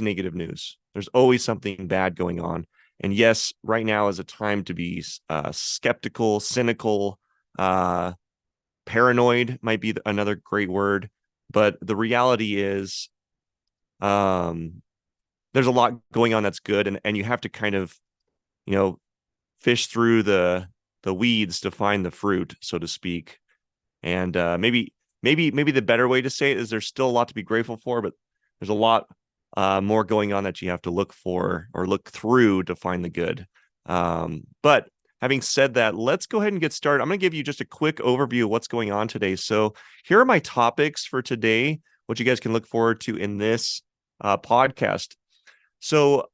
negative news. There's always something bad going on. And yes, right now is a time to be skeptical, cynical, uh, paranoid might be another great word. But the reality is, um, there's a lot going on that's good, and you have to kind of, you know, fish through the weeds to find the fruit, so to speak. And maybe the better way to say it is there's still a lot to be grateful for, but there's a lot more going on that you have to look for or look through to find the good. But having said that, let's go ahead and get started. I'm going to give you just a quick overview of what's going on today. So here are my topics for today, what you guys can look forward to in this podcast. So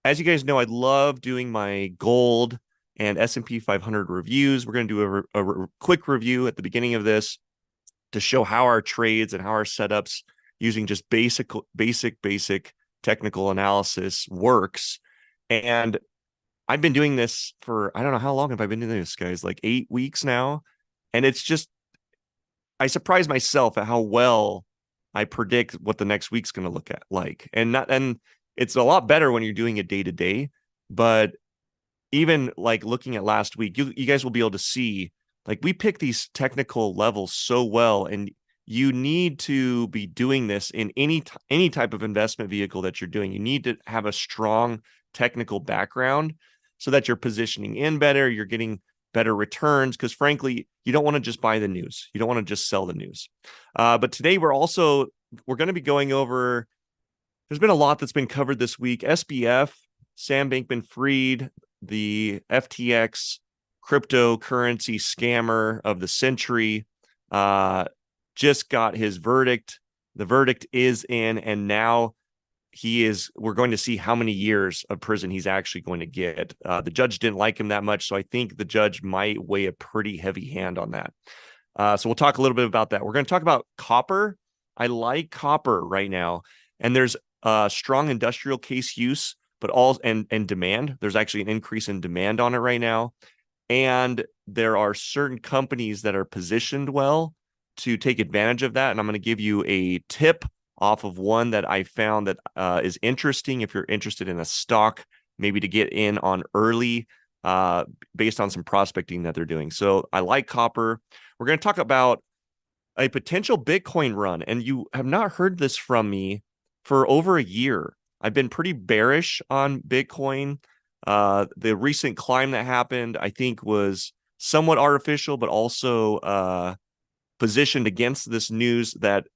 as you guys know, I love doing my gold and S&P 500 reviews. We're going to do a quick review at the beginning of this to show how our trades and how our setups using just basic technical analysis works. And I've been doing this for, I don't know, how long have I been doing this, guys? Like 8 weeks now. And it's just, I surprise myself at how well I predict what the next week's going to look at like. And it's a lot better when you're doing it day to day. But even like looking at last week, you guys will be able to see like we pick these technical levels so well, and you need to be doing this in any type of investment vehicle that you're doing. You need to have a strong technical background so that you're positioning in better, you're getting better returns, because frankly, you don't want to just buy the news. You don't want to just sell the news. But today we're going to be going over, there's been a lot that's been covered this week. SBF, Sam Bankman-Fried, the FTX cryptocurrency scammer of the century, just got his verdict. The verdict is in, and now we're going to see how many years of prison he's actually going to get. The judge didn't like him that much, so I think the judge might weigh a pretty heavy hand on that. So we'll talk a little bit about that. We're going to talk about copper. I like copper right now, and there's strong industrial case use, but and demand. There's actually an increase in demand on it right now. And there are certain companies that are positioned well to take advantage of that. And I'm going to give you a tip off of one that I found that is interesting if you're interested in a stock, maybe to get in on early based on some prospecting that they're doing. So I like copper. We're going to talk about a potential Bitcoin run. And you have not heard this from me for over a year. I've been pretty bearish on Bitcoin. The recent climb that happened, I think, was somewhat artificial, but also positioned against this news that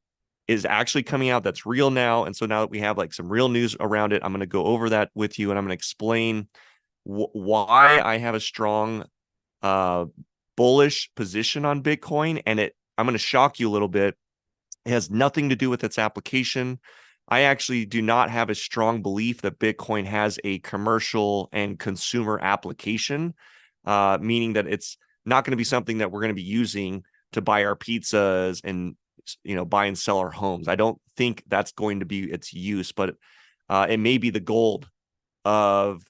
is actually coming out that's real now. And so now that we have like some real news around it, I'm going to go over that with you, and I'm going to explain why I have a strong bullish position on Bitcoin. And I'm going to shock you a little bit. It has nothing to do with its application. I actually do not have a strong belief that Bitcoin has a commercial and consumer application, meaning that it's not going to be something that we're going to be using to buy our pizzas and buy and sell our homes. I don't think that's going to be its use, but it may be the gold of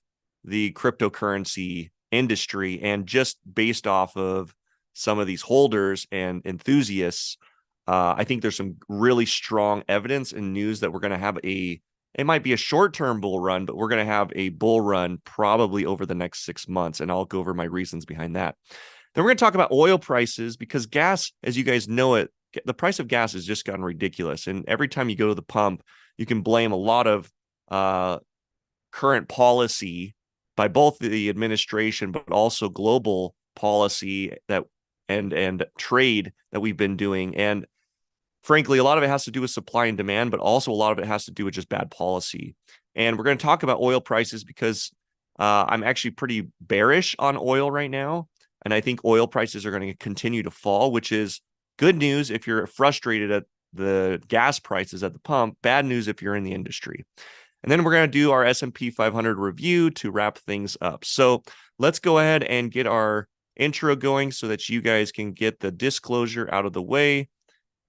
the cryptocurrency industry. And just based off of some of these holders and enthusiasts, I think there's some really strong evidence and news that we're going to have it might be a short-term bull run, but we're going to have a bull run probably over the next 6 months. And I'll go over my reasons behind that. Then we're going to talk about oil prices, because gas, as you guys know it, the price of gas has just gotten ridiculous. And every time you go to the pump, you can blame a lot of current policy by both the administration, but also global policy and trade that we've been doing. And frankly, a lot of it has to do with supply and demand, but also a lot of it has to do with just bad policy. And we're going to talk about oil prices because I'm actually pretty bearish on oil right now. And I think oil prices are going to continue to fall, which is good news if you're frustrated at the gas prices at the pump, bad news if you're in the industry. And then we're going to do our S&P 500 review to wrap things up. So let's go ahead and get our intro going so that you guys can get the disclosure out of the way,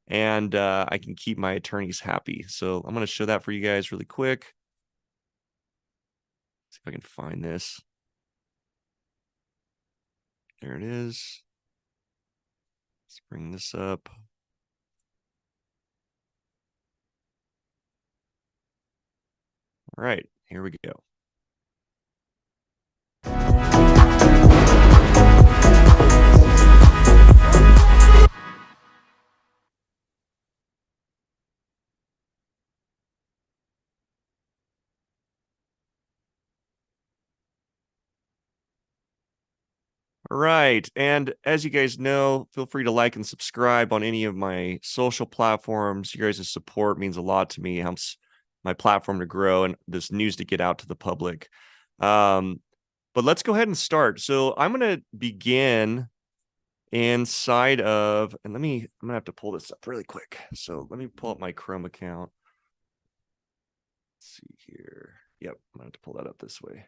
and I can keep my attorneys happy. So I'm going to show that for you guys really quick. See if I can find this. There it is. Let's bring this up. All right, here we go. All right. And as you guys know, feel free to like and subscribe on any of my social platforms. You guys' support means a lot to me. It helps my platform to grow and this news to get out to the public. But let's go ahead and start. So I'm going to begin inside of, and I'm going to have to pull this up really quick. So let me pull up my Chrome account. Let's see here. Yep, I'm going to have to pull that up this way.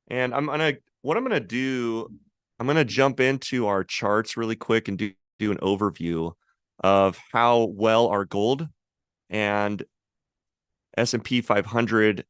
And what I'm gonna do, I'm gonna jump into our charts really quick and do an overview of how well our gold and S&P 500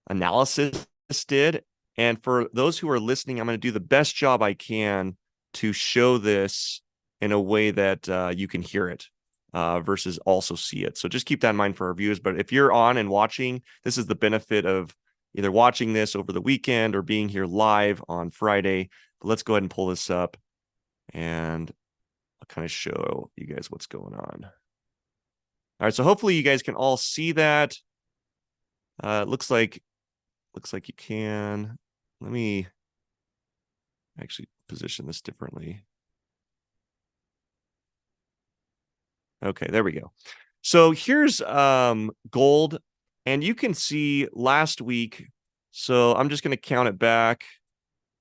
analysis did. And for those who are listening, I'm going to do the best job I can to show this in a way that you can hear it versus also see it. So just keep that in mind for our viewers. But if you're on and watching, this is the benefit of either watching this over the weekend or being here live on Friday. But let's go ahead and pull this up and I'll kind of show you guys what's going on. All right, so hopefully you guys can all see that. Looks like you can. Let me actually position this differently. Okay, there we go. So here's gold, and you can see last week. So I'm just going to count it back.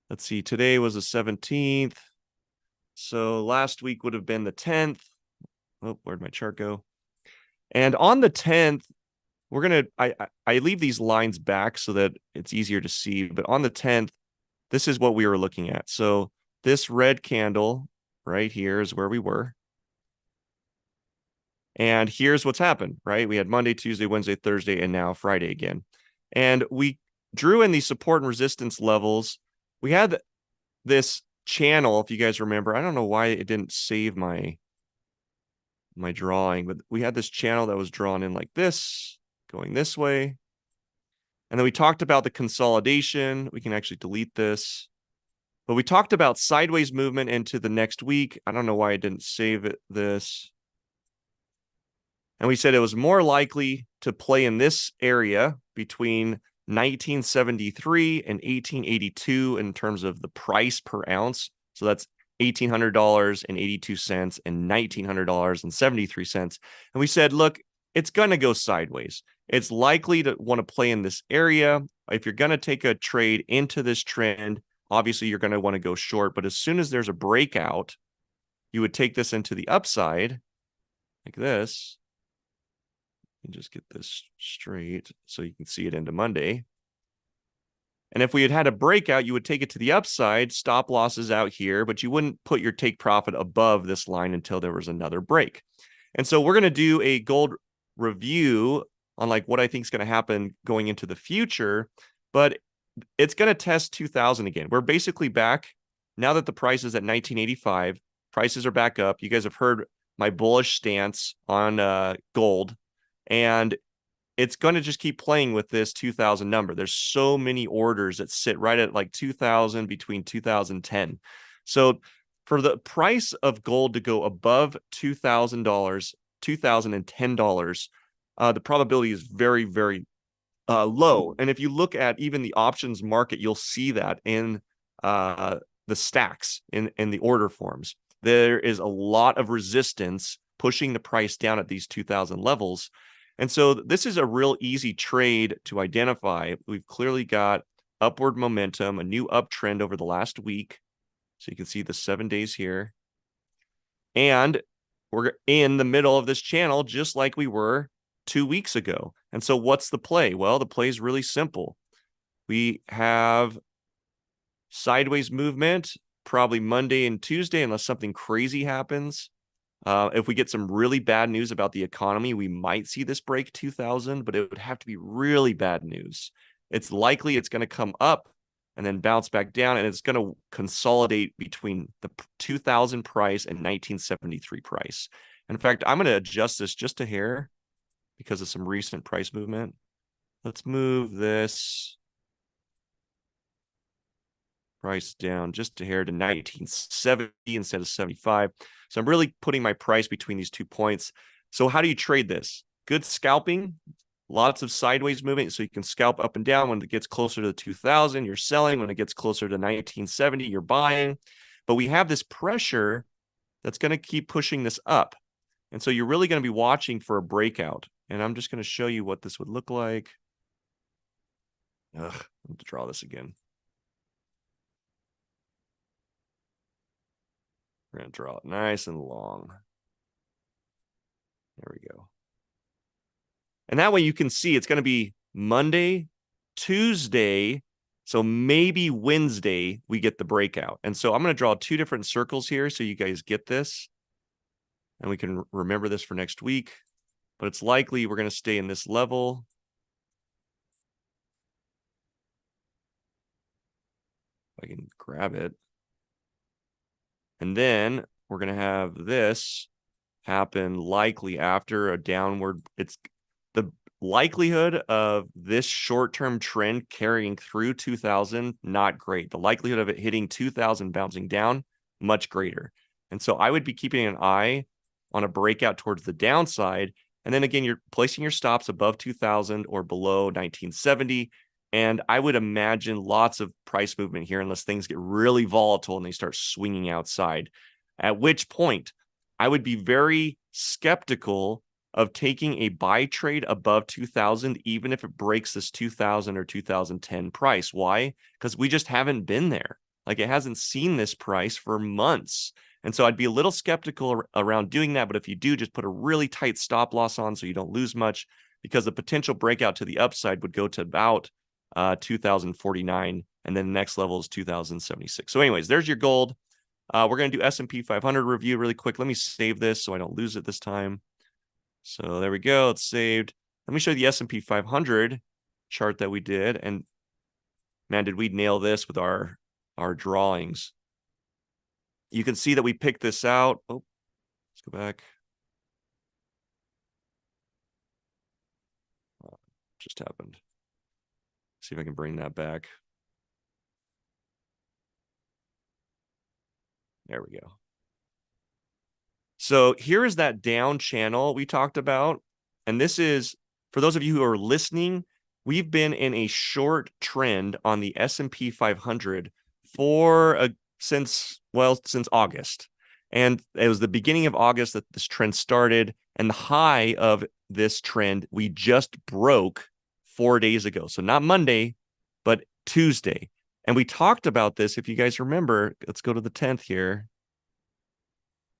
Let's see, today was the 17th. So last week would have been the 10th. Oh, where'd my chart go? And on the 10th, we're going to, I leave these lines back so that it's easier to see. But on the 10th, this is what we were looking at. So this red candle right here is where we were. And here's what's happened, right? We had Monday, Tuesday, Wednesday, Thursday, and now Friday again. And we drew in these support and resistance levels. We had this channel, if you guys remember. I don't know why it didn't save my drawing, but we had this channel that was drawn in like this, going this way. And then we talked about the consolidation. We can actually delete this. But we talked about sideways movement into the next week. I don't know why I didn't save this. And we said it was more likely to play in this area between 1973 and 1882 in terms of the price per ounce. So that's $1,800.82 and $1,900.73. And we said, look, it's going to go sideways. It's likely to want to play in this area. If you're going to take a trade into this trend, obviously you're going to want to go short. But as soon as there's a breakout, you would take this into the upside like this. And just get this straight so you can see it into Monday. And if we had had a breakout, you would take it to the upside, stop losses out here, but you wouldn't put your take profit above this line until there was another break. And so we're going to do a gold review on like what I think is going to happen going into the future, but it's going to test 2000 again. We're basically back now that the price is at 1985. Prices are back up. You guys have heard my bullish stance on gold. And it's going to just keep playing with this 2000 number. There's so many orders that sit right at like 2000 between 2010. So for the price of gold to go above $2,000, $2,010, the probability is very, very low. And if you look at even the options market, you'll see that in the stacks in the order forms. There is a lot of resistance pushing the price down at these 2000 levels. And so this is a real easy trade to identify. We've clearly got upward momentum, a new uptrend over the last week. So you can see the 7 days here. And we're in the middle of this channel, just like we were 2 weeks ago. And so what's the play? Well, the play is really simple. We have sideways movement, probably Monday and Tuesday, unless something crazy happens. If we get some really bad news about the economy, we might see this break 2000, but it would have to be really bad news. It's likely it's going to come up and then bounce back down, and it's going to consolidate between the 2000 price and 1973 price. In fact, I'm going to adjust this just a hair because of some recent price movement. Let's move this price down just a hair to 1970 instead of 75. So I'm really putting my price between these 2 points. So how do you trade this? Good scalping, lots of sideways movement. So you can scalp up and down. When it gets closer to the 2000, you're selling. When it gets closer to 1970, you're buying. But we have this pressure that's going to keep pushing this up. And so you're really going to be watching for a breakout. And I'm just going to show you what this would look like. Ugh, I have to draw this again. We're going to draw it nice and long. There we go. And that way you can see it's going to be Monday, Tuesday, so maybe Wednesday we get the breakout. And so I'm going to draw 2 different circles here so you guys get this. And we can remember this for next week. But it's likely we're going to stay in this level. If I can grab it. And then we're going to have this happen likely after a downward. It's the likelihood of this short-term trend carrying through 2000, not great. The likelihood of it hitting 2000, bouncing down, much greater. And so I would be keeping an eye on a breakout towards the downside. And then again, you're placing your stops above 2000 or below 1970. And I would imagine lots of price movement here unless things get really volatile and they start swinging outside, at which point I would be very skeptical of taking a buy trade above 2000, even if it breaks this 2000 or 2010 price. Why? Because we just haven't been there. Like, it hasn't seen this price for months. And so I'd be a little skeptical around doing that. But if you do, just put a really tight stop loss on so you don't lose much, because the potential breakout to the upside would go to about 2049, and then the next level is 2076. So anyways, there's your gold. We're going to do S&P 500 review really quick. Let me save this so I don't lose it this time. So there we go. It's saved. Let me show you the S&P 500 chart that we did. And man, did we nail this with our drawings. You can see that we picked this out. Oh, let's go back. Just happened. See if I can bring that back. There we go. So here is that down channel we talked about. And this is, for those of you who are listening, we've been in a short trend on the S&P 500 since August. And it was the beginning of August that this trend started. And the high of this trend we just broke 4 days ago. So not Monday, but Tuesday. And we talked about this, if you guys remember. Let's go to the 10th here.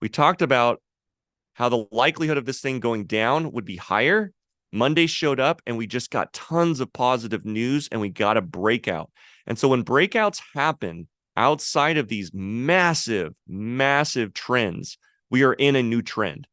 We talked about how the likelihood of this thing going down would be higher. Monday showed up and we just got tons of positive news and we got a breakout. And so when breakouts happen outside of these massive, massive trends, we are in a new trend.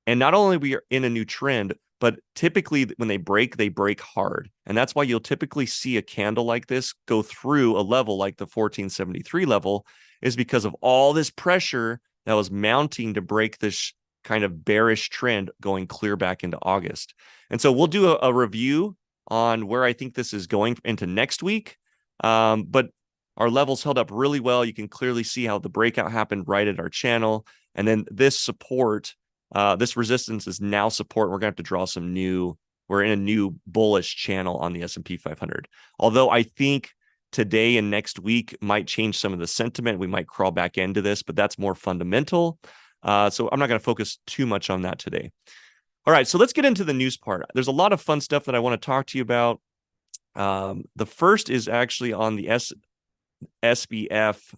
And not only we are in a new trend, but typically when they break hard. And that's why you'll typically see a candle like this go through a level like the 1473 level, is because of all this pressure that was mounting to break this kind of bearish trend going clear back into August. And so we'll do a review on where I think this is going into next week. But our levels held up really well. You can clearly see how the breakout happened right at our channel. And then this support, this resistance is now support. We're going to have to draw some new, we're in a new bullish channel on the S&P 500. Although I think today and next week might change some of the sentiment. We might crawl back into this, but that's more fundamental. So I'm not going to focus too much on that today. All right, so let's get into the news part. There's a lot of fun stuff that I want to talk to you about. The first is actually on the SBF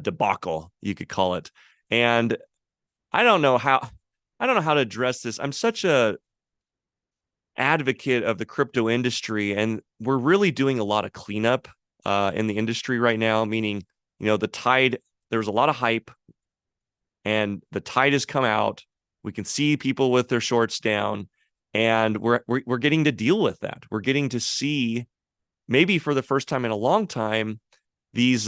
debacle, you could call it. And I don't know how to address this. I'm such a advocate of the crypto industry, and we're really doing a lot of cleanup in the industry right now, meaning, the tide, there's a lot of hype and the tide has come out. We can see people with their shorts down, and we're getting to deal with that. We're getting to see, maybe for the first time in a long time, these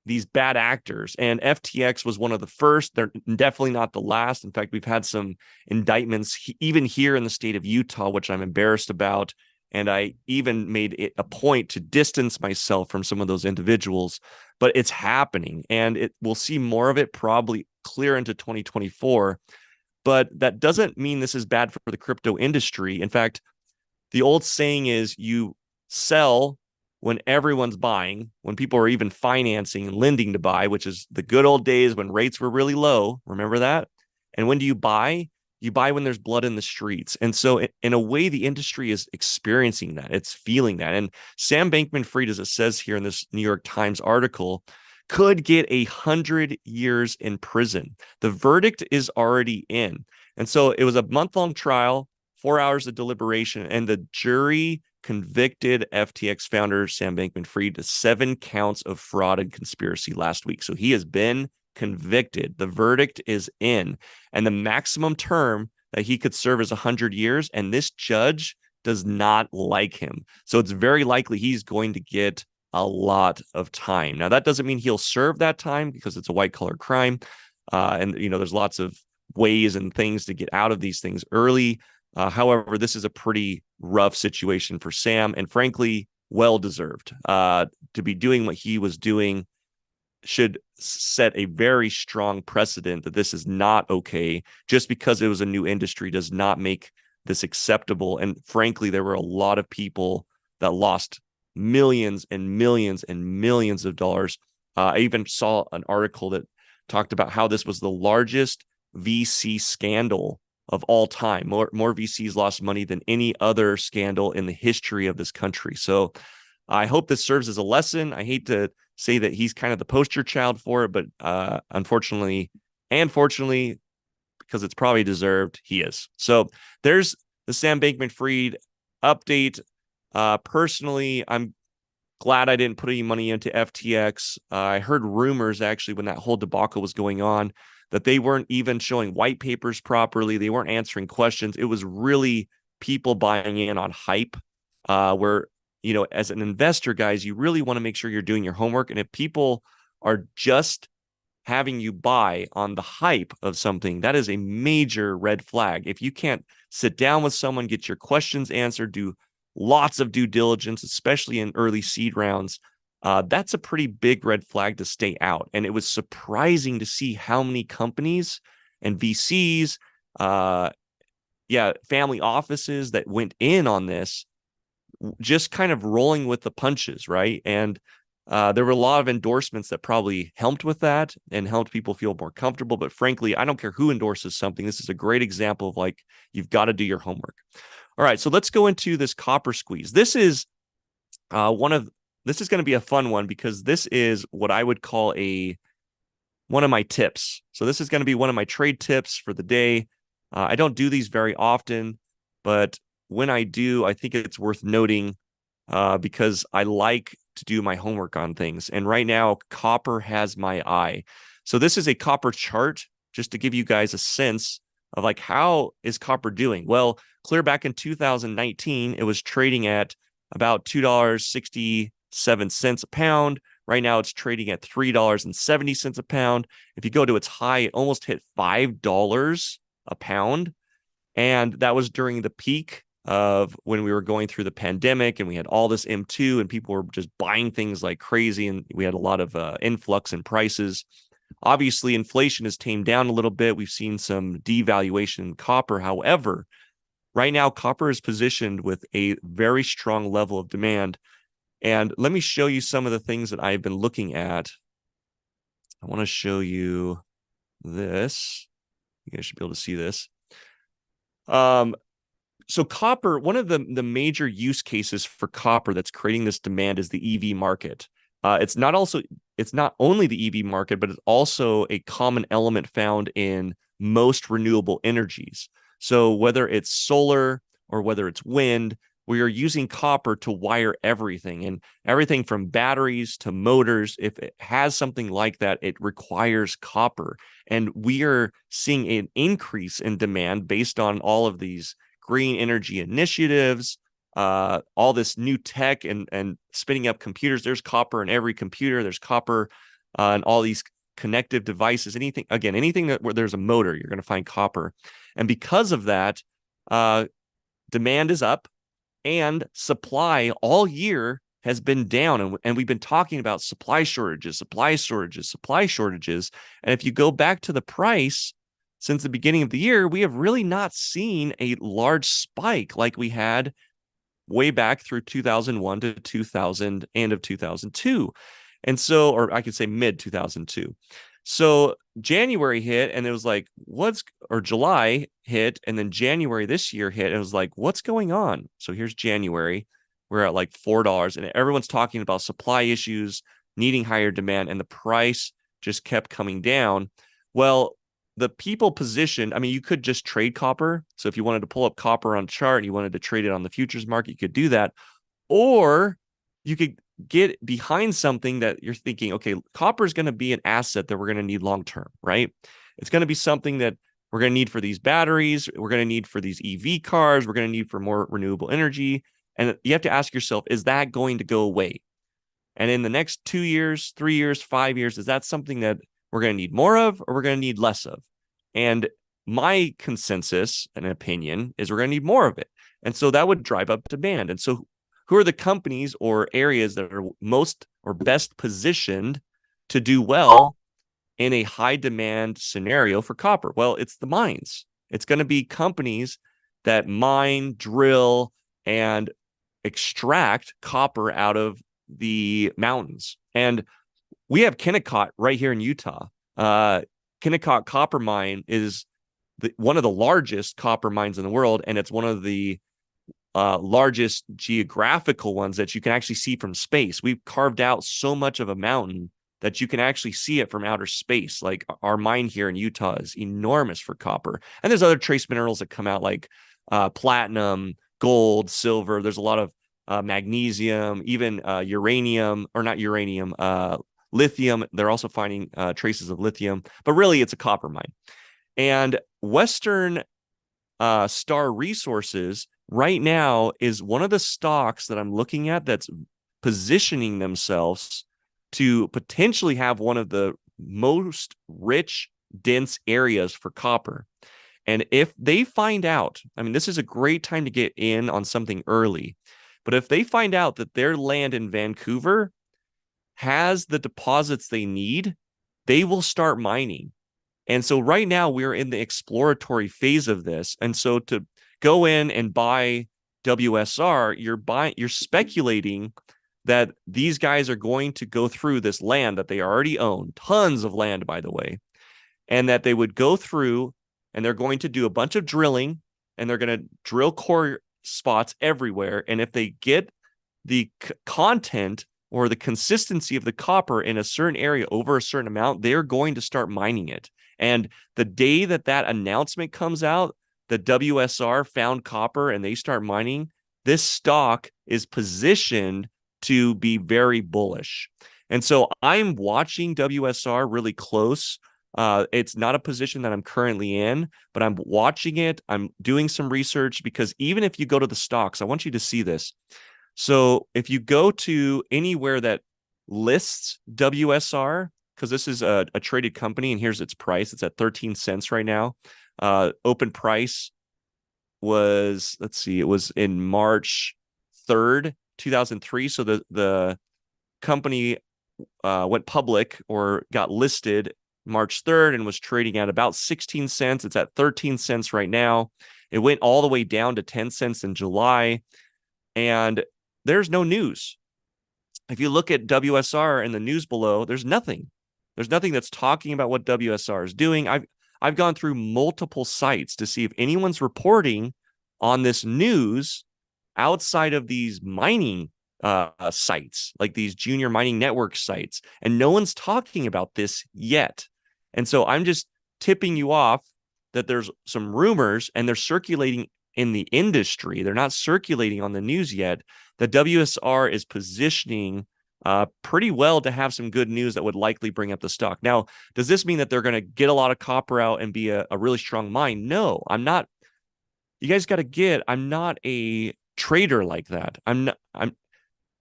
these bad actors. And FTX was one of the first. They're definitely not the last. In fact, we've had some indictments even here in the state of Utah, which I'm embarrassed about. And I even made it a point to distance myself from some of those individuals, but it's happening, and we'll see more of it probably clear into 2024. But that doesn't mean this is bad for the crypto industry. In fact, the old saying is you sell when everyone's buying, when people are even financing and lending to buy, which is the good old days when rates were really low. Remember that? And when do you buy? You buy when there's blood in the streets. And so in a way, the industry is experiencing that. It's feeling that. And Sam Bankman-Fried, as it says here in this New York Times article, could get 100 years in prison. The verdict is already in. And so it was a month-long trial, 4 hours of deliberation, and the jury convicted FTX founder Sam Bankman-Fried to 7 counts of fraud and conspiracy last week. So he has been convicted. The verdict is in, and the maximum term that he could serve is 100 years, and this judge does not like him. So it's very likely he's going to get a lot of time. Now, that doesn't mean he'll serve that time because it's a white-collar crime. And, there's lots of ways and things to get out of these things early. However, this is a pretty rough situation for Sam, and frankly, well-deserved. To be doing what he was doing should set a very strong precedent that this is not okay. Just because it was a new industry does not make this acceptable. And frankly, there were a lot of people that lost millions and millions and millions of dollars. I even saw an article that talked about how this was the largest VC scandal of all time. More VCs lost money than any other scandal in the history of this country. So I hope this serves as a lesson. I hate to say that he's kind of the poster child for it, but unfortunately, and fortunately, because it's probably deserved, he is. So there's the Sam Bankman-Fried update. Personally, I'm glad I didn't put any money into FTX. I heard rumors actually when that whole debacle was going on that they weren't even showing white papers properly. They weren't answering questions. It was really people buying in on hype, where, as an investor, guys, you really want to make sure you're doing your homework. And if people are just having you buy on the hype of something, that is a major red flag. If you can't sit down with someone, get your questions answered, do lots of due diligence, especially in early seed rounds, that's a pretty big red flag to stay out. And it was surprising to see how many companies and VCs, family offices that went in on this, just kind of rolling with the punches, right? And there were a lot of endorsements that probably helped with that and helped people feel more comfortable. But frankly, I don't care who endorses something. This is a great example of you've got to do your homework. All right, so let's go into this copper squeeze. This is this is going to be a fun one because this is what I would call one of my tips. So this is going to be one of my trade tips for the day. I don't do these very often, but when I do, I think it's worth noting because I like to do my homework on things. And right now, copper has my eye. So this is a copper chart, just to give you guys a sense of how is copper doing? Well, clear back in 2019, it was trading at about $2.67 a pound. Right now, it's trading at $3.70 a pound. If you go to its high, it almost hit $5 a pound. And that was during the peak of when we were going through the pandemic and we had all this M2 and people were just buying things like crazy. And we had a lot of influx in prices. Obviously, inflation has tamed down a little bit. We've seen some devaluation in copper. However, right now, copper is positioned with a very strong level of demand. And let me show you some of the things that I've been looking at. I want to show you this. You guys should be able to see this. So copper, one of the major use cases for copper that's creating this demand is the EV market. It's not only the EV market, but it's also a common element found in most renewable energies. So whether it's solar or whether it's wind, we are using copper to wire everything, and everything from batteries to motors. If it has something like that, it requires copper. And we are seeing an increase in demand based on all of these green energy initiatives, all this new tech and spinning up computers. There's copper in every computer. There's copper and all these connective devices, anything where there's a motor, you're going to find copper. And because of that, demand is up and supply all year has been down. And we've been talking about supply shortages. And if you go back to the price since the beginning of the year, we have really not seen a large spike like we had way back through 2001 to 2000, end of 2002. And so, or I could say mid 2002. So January hit and it was like, or July hit and then January this year hit. And it was like, what's going on? So here's January. We're at like $4 and everyone's talking about supply issues, needing higher demand, and the price just kept coming down. Well, the people positioned, I mean, you could just trade copper. So if you wanted to pull up copper on chart and you wanted to trade it on the futures market, you could do that. Or you could get behind something that you're thinking, okay, copper is going to be an asset that we're going to need long term, right? It's going to be something that we're going to need for these batteries. We're going to need for these EV cars. We're going to need for more renewable energy. And you have to ask yourself, is that going to go away? And in the next 2 years, 3 years, 5 years, is that something that we're going to need more of or we're going to need less of? And my consensus and opinion is we're going to need more of it. And so that would drive up demand. And so who are the companies or areas that are most or best positioned to do well in a high demand scenario for copper? Well, it's the mines. It's going to be companies that mine, drill, and extract copper out of the mountains. And we have Kennecott right here in Utah. Kennecott Copper Mine is one of the largest copper mines in the world, and it's one of the largest geographical ones that you can actually see from space. We've carved out so much of a mountain that you can actually see it from outer space. Like our mine here in Utah is enormous for copper. And there's other trace minerals that come out like platinum, gold, silver. There's a lot of magnesium, even uranium, or not uranium, lithium. They're also finding traces of lithium, but really it's a copper mine. And Western Star Resources right now is one of the stocks that I'm looking at that's positioning themselves to potentially have one of the most rich, dense areas for copper. And if they find out, I mean, this is a great time to get in on something early, but if they find out that their land in Vancouver has the deposits they need, they will start mining. And so right now we're in the exploratory phase of this. And so to go in and buy WSR, you're speculating that these guys are going to go through this land that they already own, tons of land, by the way, and that they would go through and they're going to do a bunch of drilling and they're going to drill core spots everywhere. And if they get the content or the consistency of the copper in a certain area over a certain amount, they're going to start mining it. And the day that that announcement comes out, the WSR found copper and they start mining, this stock is positioned to be very bullish. And so I'm watching WSR really close. It's not a position that I'm currently in, but I'm watching it. I'm doing some research because even if you go to the stocks, I want you to see this. So if you go to anywhere that lists WSR, because this is a traded company and here's its price, it's at 13 cents right now. Open price was, let's see, it was in March 3rd, 2003. So the company went public or got listed March 3rd and was trading at about 16 cents. It's at 13 cents right now. It went all the way down to 10 cents in July. And there's no news. If you look at WSR in the news below, there's nothing. There's nothing that's talking about what WSR is doing. I've gone through multiple sites to see if anyone's reporting on this news outside of these mining sites, like these junior mining network sites, and no one's talking about this yet. And so I'm just tipping you off that there's some rumors and they're circulating in the industry. They're not circulating on the news yet. The WSR is positioning pretty well to have some good news that would likely bring up the stock. Now, does this mean that they're going to get a lot of copper out and be a really strong mine? No, I'm not. You guys got to get, I'm not a trader like that.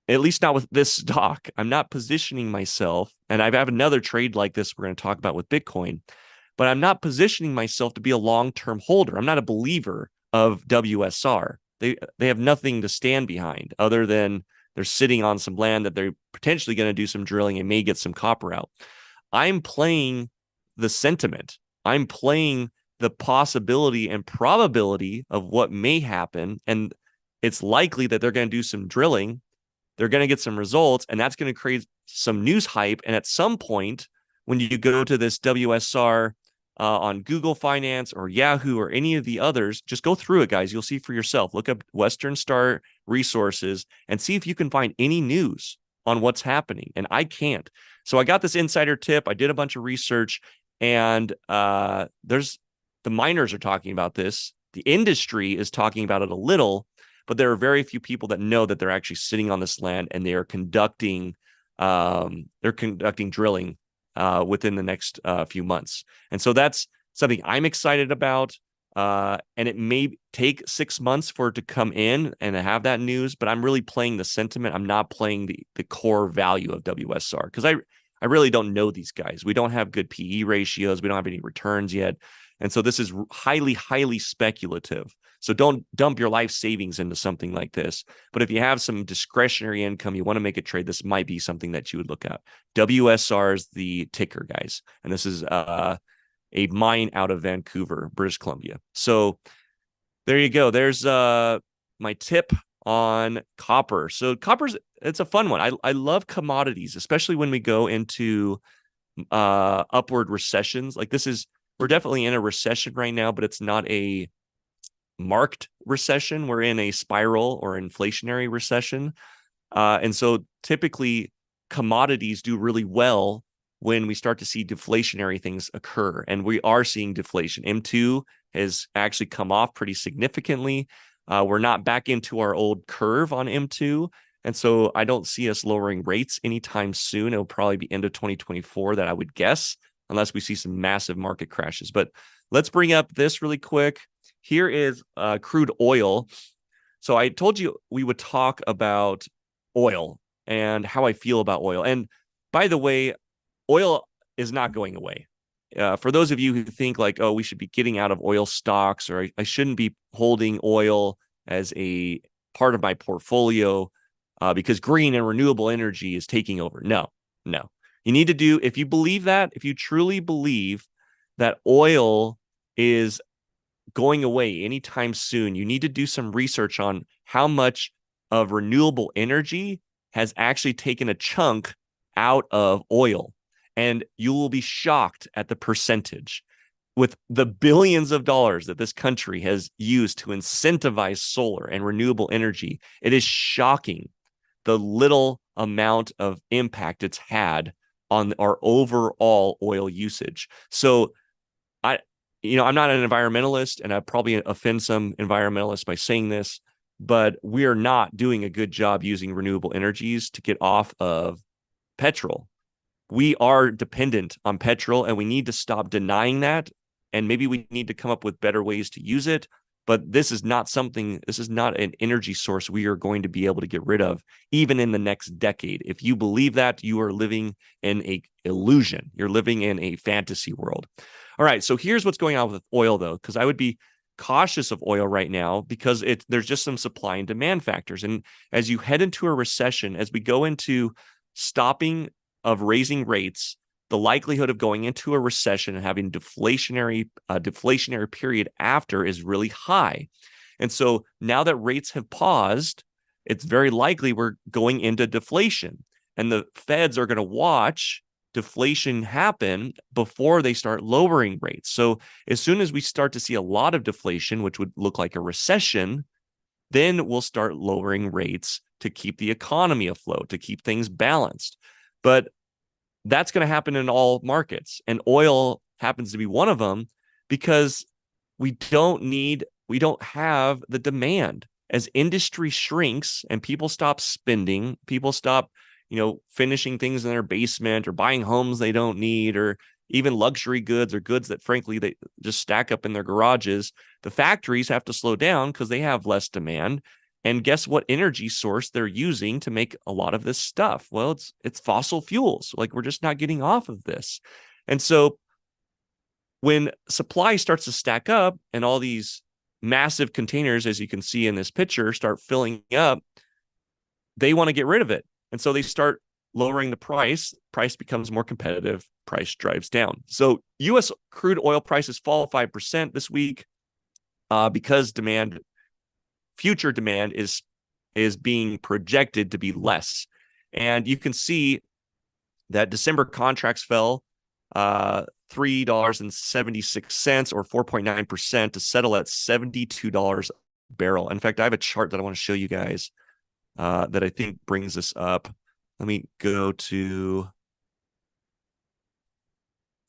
at least not with this stock. I'm not positioning myself, and I have another trade like this we're going to talk about with Bitcoin, but I'm not positioning myself to be a long-term holder. I'm not a believer of WSR. They have nothing to stand behind other than they're sitting on some land that they're potentially going to do some drilling and may get some copper out. I'm playing the sentiment. I'm playing the possibility and probability of what may happen. And it's likely that they're going to do some drilling. They're going to get some results, and that's going to create some news hype. And at some point, when you go to this WSR on Google Finance or Yahoo or any of the others, just go through it, guys. You'll see for yourself. Look up Western Star Resources and see if you can find any news on what's happening. And I can't. So I got this insider tip. I did a bunch of research, and there's the miners are talking about this. The industry is talking about it a little, but there are very few people that know that they're actually sitting on this land and they are conducting drilling within the next few months. And so that's something I'm excited about. And it may take 6 months for it to come in and have that news, but I'm really playing the sentiment. I'm not playing the core value of WSR because I really don't know these guys. We don't have good PE ratios. We don't have any returns yet. And so this is highly, highly speculative. So don't dump your life savings into something like this. But if you have some discretionary income, you want to make a trade, this might be something that you would look at. WSR is the ticker, guys. And this is a mine out of Vancouver, British Columbia. So there you go. There's my tip on copper. So it's a fun one. I love commodities, especially when we go into upward recessions. Like we're definitely in a recession right now, but it's not a marked recession. We're in a spiral or inflationary recession. And so typically commodities do really well when we start to see deflationary things occur. And we are seeing deflation. M2 has actually come off pretty significantly. We're not back into our old curve on M2. And so I don't see us lowering rates anytime soon. It'll probably be end of 2024 that I would guess, unless we see some massive market crashes. But let's bring up this really quick. Here is crude oil. So I told you we would talk about oil and how I feel about oil. And by the way, oil is not going away. For those of you who think like, oh, we should be getting out of oil stocks, or I shouldn't be holding oil as a part of my portfolio because green and renewable energy is taking over. No. You need to do, if you believe that, if you truly believe that oil is going away anytime soon, you need to do some research on how much of renewable energy has actually taken a chunk out of oil. And you will be shocked at the percentage. With the billions of dollars that this country has used to incentivize solar and renewable energy, it is shocking the little amount of impact it's had on our overall oil usage. So I'm not an environmentalist, and I probably offend some environmentalists by saying this, but we are not doing a good job using renewable energies to get off of petrol. We are dependent on petrol, and we need to stop denying that. And maybe we need to come up with better ways to use it. But this is not an energy source we are going to be able to get rid of, even in the next decade. If you believe that, you are living in an illusion. You're living in a fantasy world. All right, so here's what's going on with oil, though, because I would be cautious of oil right now because there's just some supply and demand factors. And as you head into a recession, as we go into stopping of raising rates, the likelihood of going into a recession and having deflationary period after is really high. And so now that rates have paused, it's very likely we're going into deflation. And the feds are going to watch deflation happen before they start lowering rates. So as soon as we start to see a lot of deflation, which would look like a recession, then we'll start lowering rates to keep the economy afloat, to keep things balanced. But that's going to happen in all markets. And oil happens to be one of them because we don't have the demand. As industry shrinks and people stop spending, people stop, finishing things in their basement or buying homes they don't need, or even luxury goods or goods that frankly they just stack up in their garages. The factories have to slow down because they have less demand. And guess what energy source they're using to make a lot of this stuff? Well, it's fossil fuels. Like, we're just not getting off of this. And so when supply starts to stack up and all these massive containers, as you can see in this picture, start filling up, they want to get rid of it. And so they start lowering the price becomes more competitive, price drives down. So US crude oil prices fall 5% this week because future demand is being projected to be less. And you can see that December contracts fell $3.76 or 4.9% to settle at $72 a barrel. In fact, I have a chart that I want to show you guys that I think brings this up. Let me go to,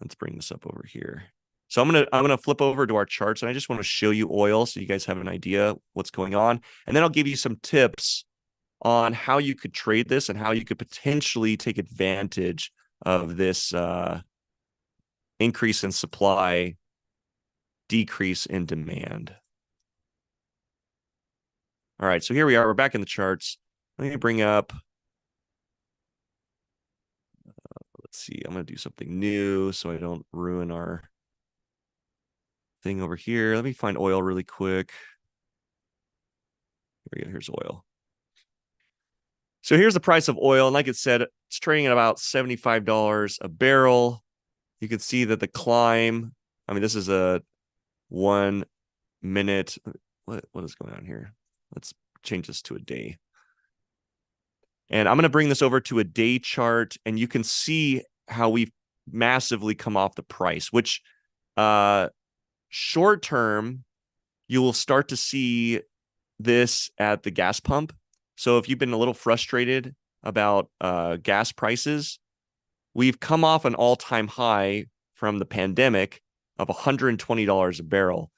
let's bring this up over here. So I'm gonna flip over to our charts, and I just want to show you oil so you guys have an idea what's going on. And then I'll give you some tips on how you could trade this and how you could potentially take advantage of this increase in supply, decrease in demand. All right, so here we are. We're back in the charts. Let me bring up, let's see, I'm going to do something new so I don't ruin our thing over here. Let me find oil really quick. Here we go. Here's oil. So here's the price of oil. And like it said, it's trading at about $75 a barrel. You can see that the climb, I mean, this is a 1 minute. What is going on here? Let's change this to a day. And I'm going to bring this over to a day chart, and you can see how we've massively come off the price, which short term, you will start to see this at the gas pump. So if you've been a little frustrated about gas prices, we've come off an all-time high from the pandemic of $120 a barrel.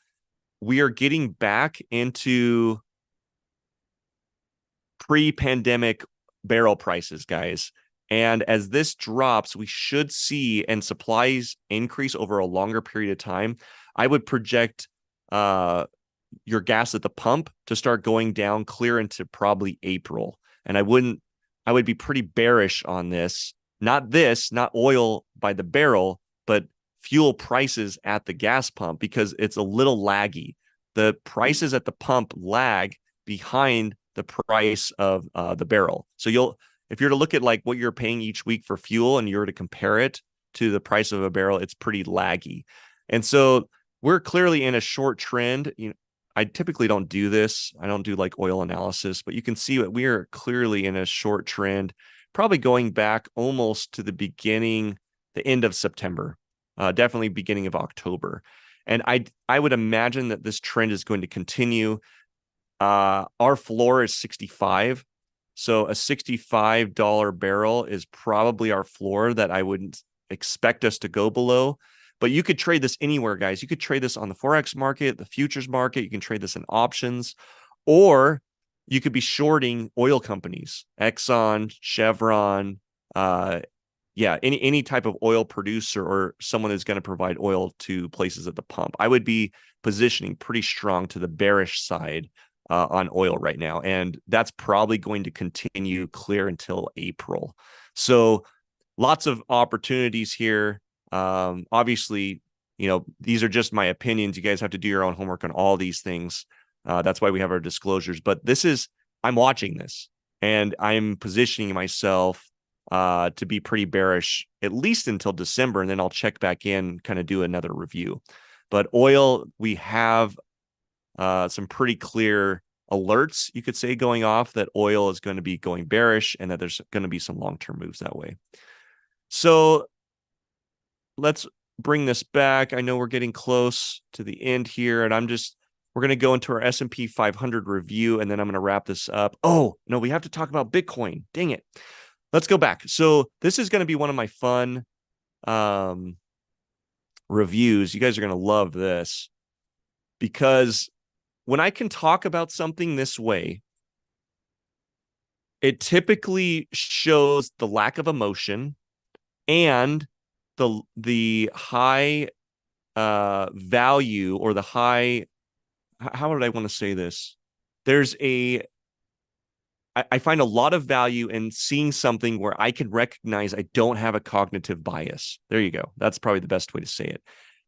We are getting back into pre-pandemic barrel prices, guys. And as this drops, we should see, and supplies increase over a longer period of time, I would project your gas at the pump to start going down clear into probably April. And I would be pretty bearish on this. Not oil by the barrel, but fuel prices at the gas pump, because it's a little laggy. The prices at the pump lag behind the price of the barrel. So if you're to look at like what you're paying each week for fuel and you're to compare it to the price of a barrel, it's pretty laggy. And so we're clearly in a short trend. I typically don't do this. I don't do like oil analysis, but you can see that we are clearly in a short trend, probably going back almost to the end of September, definitely beginning of October. And I would imagine that this trend is going to continue. Our floor is 65. So a $65 barrel is probably our floor that I wouldn't expect us to go below. But you could trade this anywhere, guys. You could trade this on the Forex market, the futures market. You can trade this in options, or you could be shorting oil companies, Exxon, Chevron, any type of oil producer or someone who's going to provide oil to places at the pump. I would be positioning pretty strong to the bearish side on oil right now. And that's probably going to continue clear until April. So lots of opportunities here. Obviously, these are just my opinions. You guys have to do your own homework on all these things. That's why we have our disclosures. But I'm watching this, and I'm positioning myself to be pretty bearish, at least until December. And then I'll check back in, kind of do another review. But oil, we have some pretty clear alerts, you could say, going off that oil is going to be going bearish and that there's going to be some long-term moves that way. So let's bring this back. I know we're getting close to the end here, and we're going to go into our S&P 500 review, and then I'm going to wrap this up. Oh, no, we have to talk about Bitcoin. Dang it. Let's go back. So this is going to be one of my fun reviews. You guys are going to love this, because when I can talk about something this way, it typically shows the lack of emotion and the high value, or the high, how would I want to say this? There's a I find a lot of value in seeing something where I can recognize I don't have a cognitive bias. There you go. That's probably the best way to say it.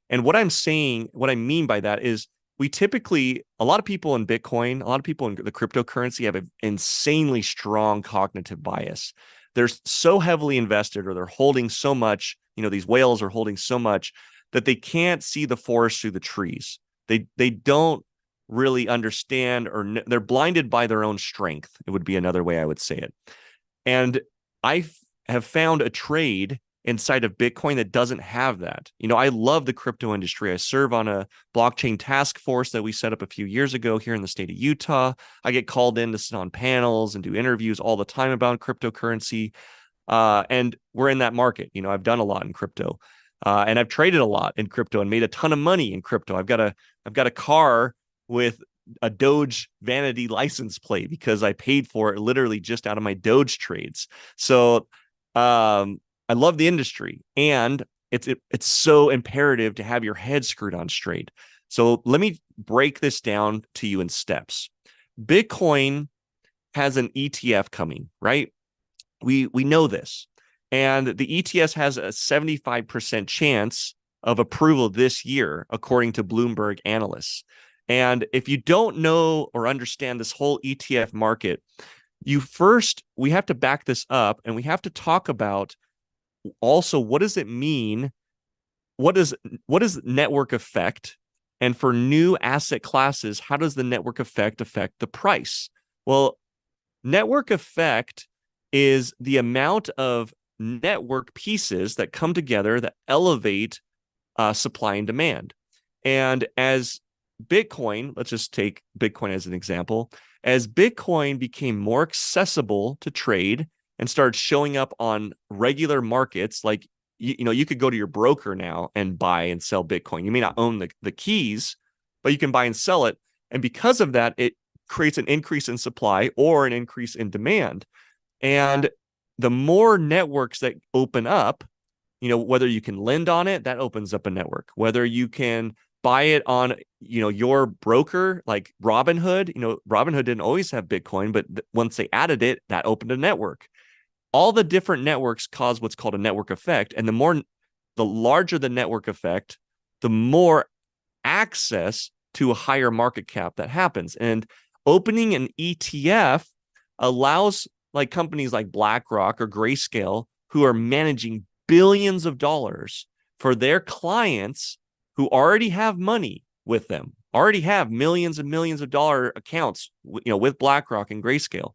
And what I'm saying, what I mean by that is we typically, a lot of people in Bitcoin, a lot of people in the cryptocurrency have an insanely strong cognitive bias. They're so heavily invested, or they're holding so much, these whales are holding so much that they can't see the forest through the trees. They don't really understand, or they're blinded by their own strength. It would be another way I would say it. And I have found a trade inside of Bitcoin that doesn't have that. I love the crypto industry. I serve on a blockchain task force that we set up a few years ago here in the state of Utah. I get called in to sit on panels and do interviews all the time about cryptocurrency. And we're in that market. I've done a lot in crypto. And I've traded a lot in crypto and made a ton of money in crypto. I've got a car with a Doge vanity license plate because I paid for it literally just out of my Doge trades. So I love the industry, and it's so imperative to have your head screwed on straight. So let me break this down to you in steps. Bitcoin has an ETF coming, right? We know this. And the ETS has a 75% chance of approval this year, according to Bloomberg analysts. And if you don't know or understand this whole ETF market, we have to back this up, and we have to talk about also what does it mean? What is network effect? And for new asset classes, how does the network effect affect the price? Well, network effect is the amount of network pieces that come together that elevate supply and demand. And as Bitcoin, let's just take Bitcoin as an example, as Bitcoin became more accessible to trade and started showing up on regular markets, like, you could go to your broker now and buy and sell Bitcoin. You may not own the keys, but you can buy and sell it. And because of that, it creates an increase in supply or an increase in demand. And the more networks that open up, whether you can lend on it, that opens up a network. Whether you can buy it on, your broker, like Robinhood. Robinhood didn't always have Bitcoin, but once they added it, that opened a network. All the different networks cause what's called a network effect. And the larger the network effect, the more access to a higher market cap that happens. And opening an ETF allows like companies like BlackRock or Grayscale, who are managing billions of dollars for their clients who already have money with them, already have millions and millions of dollar accounts, with BlackRock and Grayscale.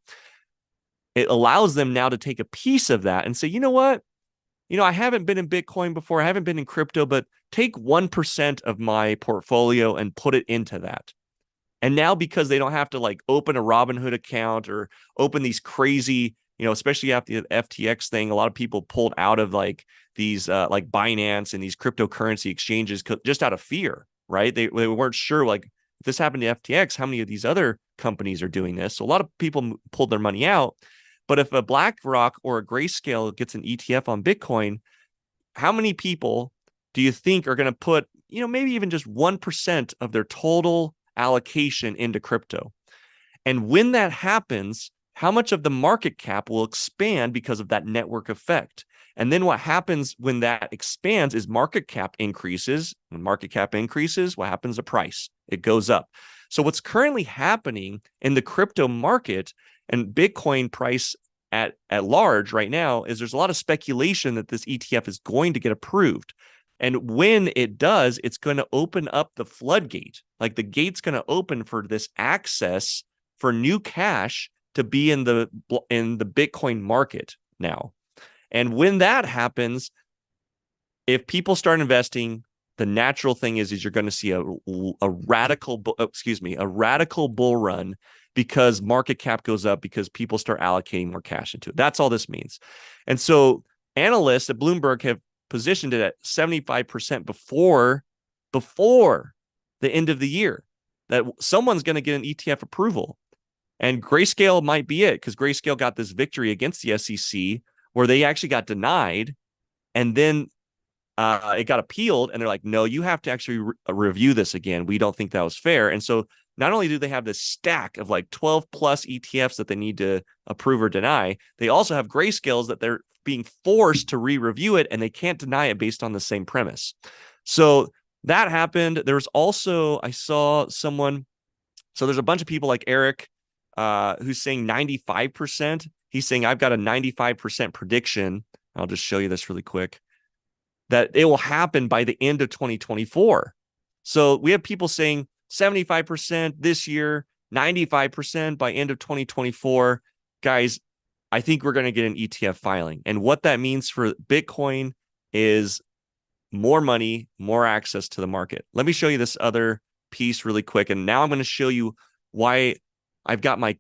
It allows them now to take a piece of that and say, you know what? I haven't been in Bitcoin before. I haven't been in crypto, but take 1% of my portfolio and put it into that. And now, because they don't have to like open a Robinhood account or open these crazy, especially after the FTX thing, a lot of people pulled out of like these like Binance and these cryptocurrency exchanges just out of fear, right? They weren't sure, like, if this happened to FTX, how many of these other companies are doing this? So a lot of people pulled their money out. But if a BlackRock or a Grayscale gets an ETF on Bitcoin, how many people do you think are going to put, maybe even just 1% of their total allocation into crypto? And when that happens, how much of the market cap will expand because of that network effect? And then what happens when that expands is market cap increases. When market cap increases, what happens to price? It goes up. So what's currently happening in the crypto market and Bitcoin price at large right now is there's a lot of speculation that this ETF is going to get approved. And when it does, it's going to open up the floodgate. Like, the gate's going to open for this access for new cash to be in the Bitcoin market now. And when that happens, if people start investing, the natural thing is you're going to see a radical bull run, because market cap goes up because people start allocating more cash into it. That's all this means. And so analysts at Bloomberg have positioned it at 75% before the end of the year, that someone's going to get an ETF approval. And Grayscale might be it, because Grayscale got this victory against the SEC where they actually got denied, and then it got appealed, and they're like, no, you have to actually review this again. We don't think that was fair. And so not only do they have this stack of like 12 plus ETFs that they need to approve or deny, they also have grayscales that they're being forced to re-review it, and they can't deny it based on the same premise. So that happened. There was also, I saw someone, so there's a bunch of people like Eric who's saying 95%. He's saying, I've got a 95% prediction. I'll just show you this really quick, that it will happen by the end of 2024. So we have people saying 75% this year, 95% by end of 2024. Guys, I think we're going to get an ETF filing. And what that means for Bitcoin is more money, more access to the market. Let me show you this other piece really quick. And now I'm going to show you why I've got my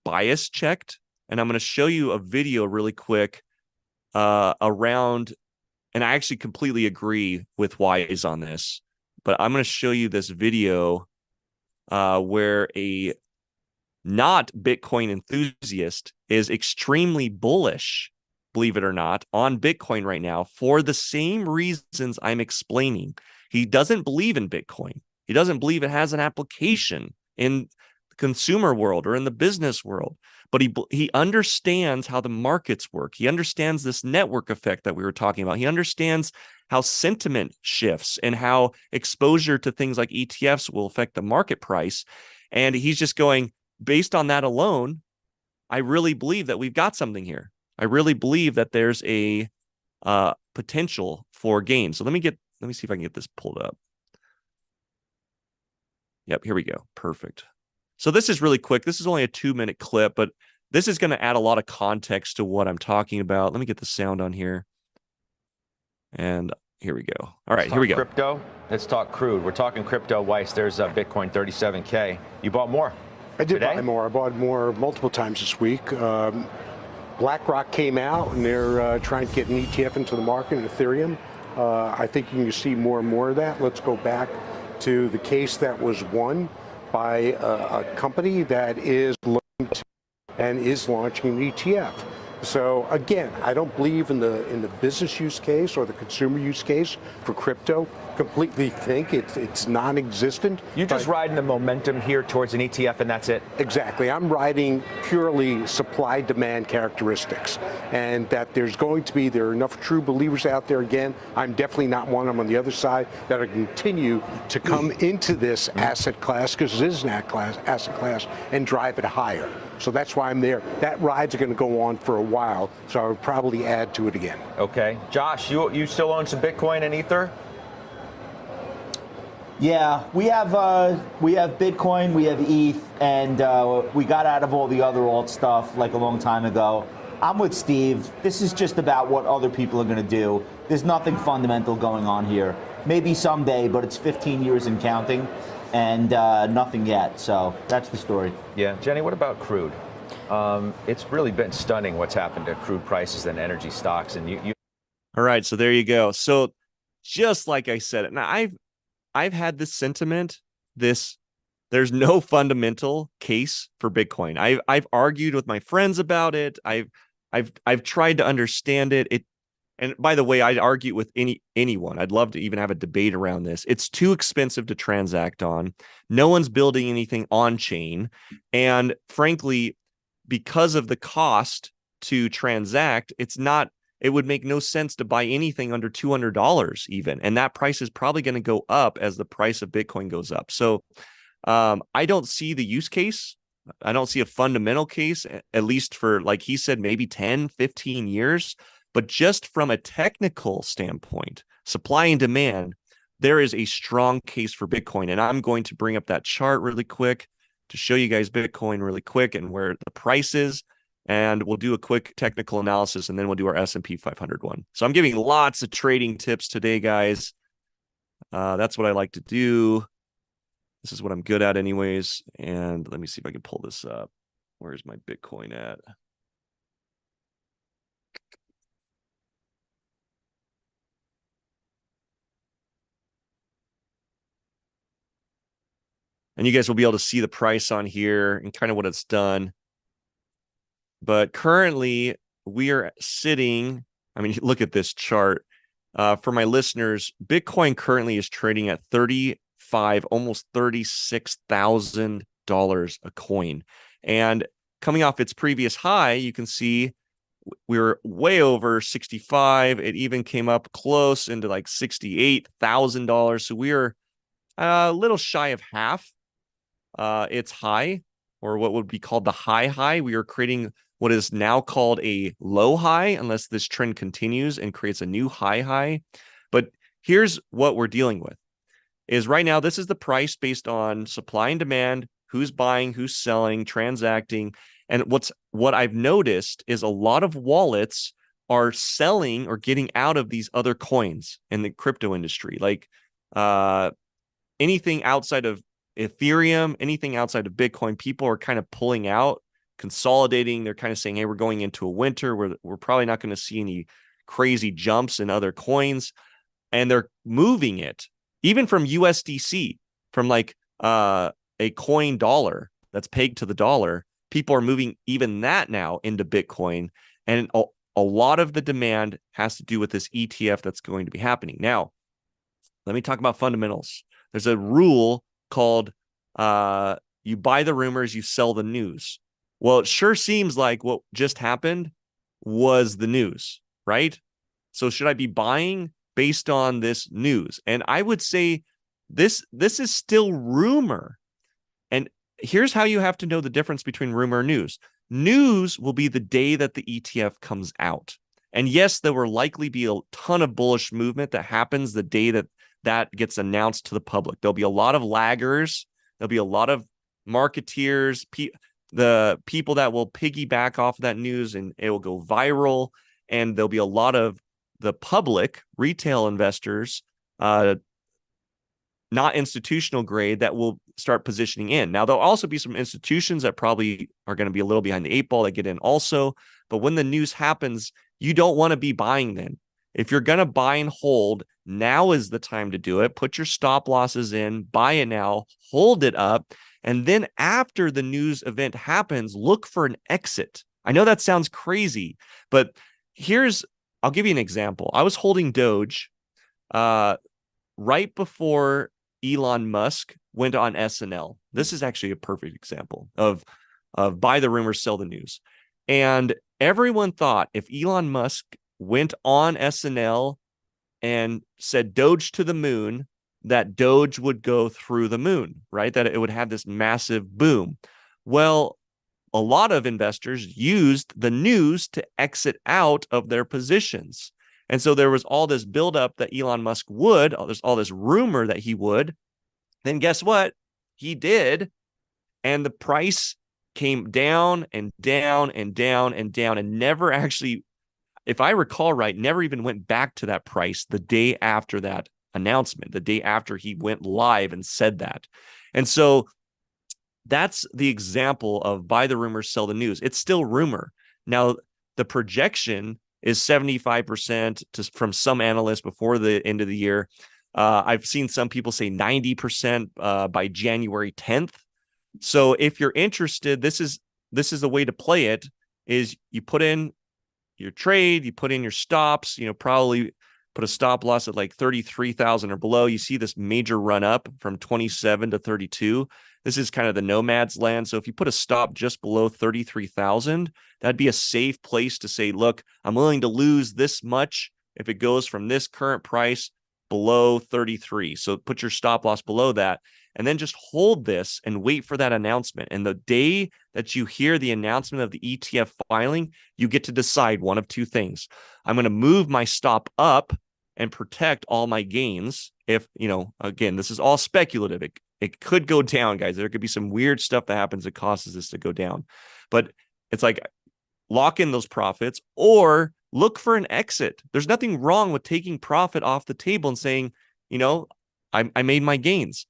bias checked. And I'm going to show you a video really quick around, and I actually completely agree with Wise on this, but I'm going to show you this video where a not Bitcoin enthusiast is extremely bullish, believe it or not, on Bitcoin right now for the same reasons I'm explaining. He doesn't believe in Bitcoin. He doesn't believe it has an application in the consumer world or in the business world, but he understands how the markets work. He understands this network effect that we were talking about. He understands how sentiment shifts and how exposure to things like ETFs will affect the market price. And he's just going, based on that alone, I really believe that we've got something here. I really believe that there's a potential for gain. So let me see if I can get this pulled up. Yep, here we go. Perfect. So this is really quick. This is only a 2-minute clip, but this is going to add a lot of context to what I'm talking about. Let me get the sound on here. And here we go. All right, here we go. Crypto. Let's talk crude. We're talking crypto. Weiss, there's Bitcoin 37K. You bought more. I did buy more. I bought more multiple times this week. BlackRock came out and they're trying to get an ETF into the market in Ethereum. I think you can see more and more of that. Let's go back to the case that was won by a company that is looking to and is launching an ETF. So again, I don't believe in the business use case or the consumer use case for crypto. Completely think it's non-existent. You're just riding the momentum here towards an ETF and that's it? Exactly. I'm riding purely supply-demand characteristics, and that there are enough true believers out there. Again, I'm definitely not one. I'm on the other side that are continue to come into this asset class, because it is an asset class, and drive it higher. So that's why I'm there. That ride's going to go on for a while, so I would probably add to it again. Okay. Josh, you still own some Bitcoin and Ether? Yeah, we have Bitcoin, we have ETH, and we got out of all the other alt stuff like a long time ago. I'm with Steve. This is just about what other people are going to do. There's nothing fundamental going on here. Maybe someday, but it's 15 years and counting, and nothing yet. So that's the story. Yeah, Jenny, what about crude? It's really been stunning what's happened to crude prices and energy stocks. And you. All right, so there you go. So just like I said, now I've had this sentiment, there's no fundamental case for Bitcoin. I've argued with my friends about it. I've tried to understand it. And by the way, I'd argue with anyone. I'd love to even have a debate around this. It's too expensive to transact on. No one's building anything on chain. And frankly, because of the cost to transact, it would make no sense to buy anything under $200 even. And that price is probably going to go up as the price of Bitcoin goes up. So I don't see the use case. I don't see a fundamental case, at least for, like he said, maybe 10, 15 years. But just from a technical standpoint, supply and demand, there is a strong case for Bitcoin. And I'm going to bring up that chart really quick to show you guys Bitcoin really quick and where the price is. And we'll do a quick technical analysis, and then we'll do our S&P 500 one. So I'm giving lots of trading tips today, guys. That's what I like to do. This is what I'm good at anyways. And let me see if I can pull this up. Where's my Bitcoin at? And you guys will be able to see the price on here and kind of what it's done. But currently, we are sitting, I mean, look at this chart. For my listeners, Bitcoin currently is trading at $35,000, almost $36,000 a coin. And coming off its previous high, you can see we were way over 65. It even came up close into like $68,000. So we are a little shy of half its high, or what would be called the high. We are creating what is now called a low high, unless this trend continues and creates a new high. But here's what we're dealing with is right now, this is the price based on supply and demand, who's buying, who's selling, transacting. And what I've noticed is a lot of wallets are selling or getting out of these other coins in the crypto industry, like anything outside of Ethereum, anything outside of Bitcoin. People are kind of pulling out, consolidating. They're kind of saying, hey, we're going into a winter where we're probably not going to see any crazy jumps in other coins. And they're moving it even from USDC, from like a coin dollar that's pegged to the dollar. People are moving even that now into Bitcoin. And a lot of the demand has to do with this ETF that's going to be happening. Now, let me talk about fundamentals. There's a rule called you buy the rumors, you sell the news. Well, it sure seems like what just happened was the news, right? So should I be buying based on this news? And I would say this is still rumor. And here's how you have to know the difference between rumor and news. News will be the day that the ETF comes out. And yes, there will likely be a ton of bullish movement that happens the day that gets announced to the public. There'll be a lot of laggers. There'll be a lot of marketeers, the people that will piggyback off of that news, and it will go viral. And there'll be a lot of the public, retail investors, not institutional grade, that will start positioning in. Now, there'll also be some institutions that probably are going to be a little behind the eight ball that get in also. But when the news happens, you don't want to be buying then. If you're going to buy and hold, now is the time to do it. Put your stop losses in, buy it now, hold it up. And then after the news event happens, look for an exit. I know that sounds crazy, but I'll give you an example. I was holding Doge right before Elon Musk went on SNL. This is actually a perfect example of buy the rumors, sell the news. And everyone thought if Elon Musk went on SNL and said Doge to the moon, that Doge would go through the moon, right? That it would have this massive boom. Well, a lot of investors used the news to exit out of their positions. And so there was all this buildup that Elon Musk would, there's all this rumor that he would. Then guess what? He did. And the price came down and down and down and down and never actually, if I recall right, never even went back to that price the day after that announcement, the day after he went live and said that. And so that's the example of buy the rumor, sell the news. It's still rumor. Now, the projection is 75% from some analysts before the end of the year. I've seen some people say 90% by January 10th. So if you're interested, this is the way to play it, is you put in your trade, you put in your stops, probably put a stop loss at like 33,000 or below. You see this major run up from 27 to 32. This is kind of the nomad's land. So if you put a stop just below 33,000, that'd be a safe place to say, look, I'm willing to lose this much if it goes from this current price below 33. So put your stop loss below that, and then just hold this and wait for that announcement. And the day that you hear the announcement of the ETF filing, you get to decide one of two things. I'm going to move my stop up and protect all my gains. If, again, this is all speculative. It could go down, guys. There could be some weird stuff that happens that causes this to go down. But it's like, lock in those profits or look for an exit. There's nothing wrong with taking profit off the table and saying, I made my gains.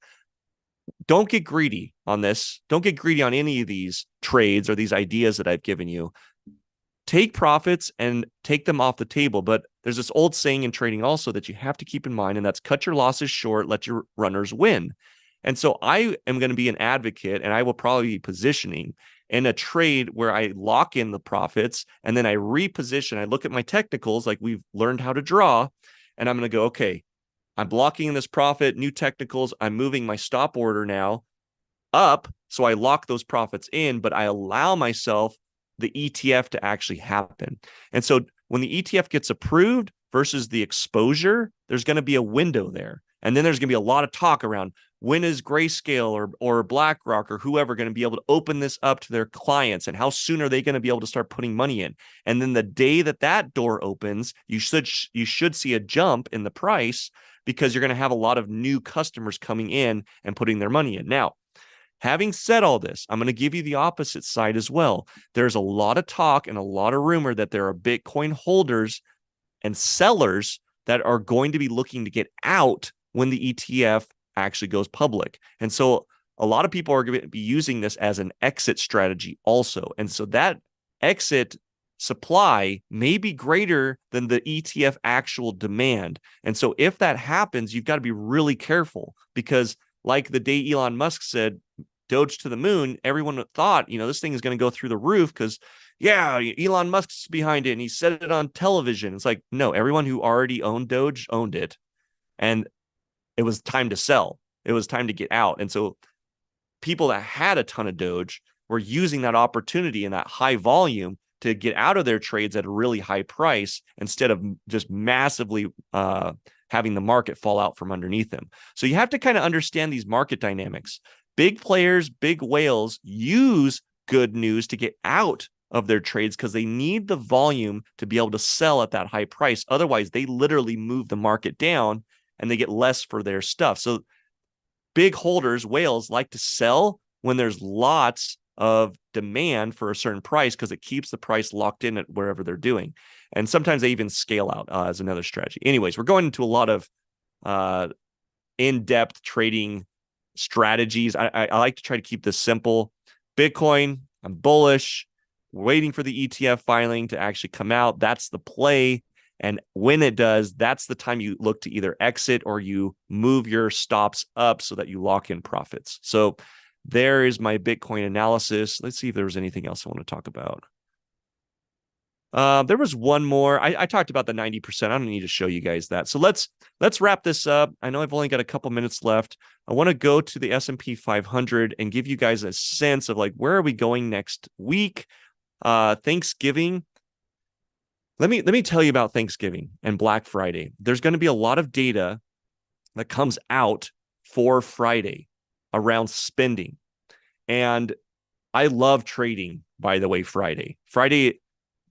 Don't get greedy on this. Don't get greedy on any of these trades or these ideas that I've given you. Take profits and take them off the table. But there's this old saying in trading also that you have to keep in mind, and that's cut your losses short, let your runners win. And so I am going to be an advocate, and I will probably be positioning in a trade where I lock in the profits and then I reposition. I look at my technicals like we've learned how to draw, and I'm going to go, okay, I'm blocking in this profit, new technicals. I'm moving my stop order now up. So I lock those profits in, but I allow myself the ETF to actually happen. And so when the ETF gets approved versus the exposure, there's going to be a window there. And then there's going to be a lot of talk around when is Grayscale or BlackRock or whoever going to be able to open this up to their clients, and how soon are they going to be able to start putting money in? And then the day that that door opens, you should see a jump in the price, because you're going to have a lot of new customers coming in and putting their money in. Now, having said all this, I'm going to give you the opposite side as well. There's a lot of talk and a lot of rumor that there are Bitcoin holders and sellers that are going to be looking to get out when the ETF actually goes public. And so a lot of people are going to be using this as an exit strategy also. And so that exit supply may be greater than the ETF actual demand. And so if that happens, you've got to be really careful, because like the day Elon Musk said, Doge to the moon, everyone thought, this thing is going to go through the roof because, yeah, Elon Musk's behind it and he said it on television. It's like, no, everyone who already owned Doge owned it. And it was time to sell. It was time to get out. And so people that had a ton of Doge were using that opportunity and that high volume to get out of their trades at a really high price, instead of just massively having the market fall out from underneath them. So you have to kind of understand these market dynamics. Big players, big whales use good news to get out of their trades because they need the volume to be able to sell at that high price. Otherwise, they literally move the market down and they get less for their stuff. So big holders, whales, like to sell when there's lots of demand for a certain price, because it keeps the price locked in at wherever they're doing. And sometimes they even scale out as another strategy. Anyways, we're going into a lot of in-depth trading strategies. I like to try to keep this simple. Bitcoin, I'm bullish. We're waiting for the ETF filing to actually come out. That's the play. And when it does, that's the time you look to either exit or you move your stops up so that you lock in profits. So there is my Bitcoin analysis. Let's see if there was anything else I want to talk about. There was one more. I talked about the 90%. I don't need to show you guys that. So let's wrap this up. I know I've only got a couple minutes left. I want to go to the S&P 500 and give you guys a sense of like, where are we going next week? Thanksgiving. Let me tell you about Thanksgiving and Black Friday. There's going to be a lot of data that comes out for Friday around spending. And I love trading, by the way, Friday.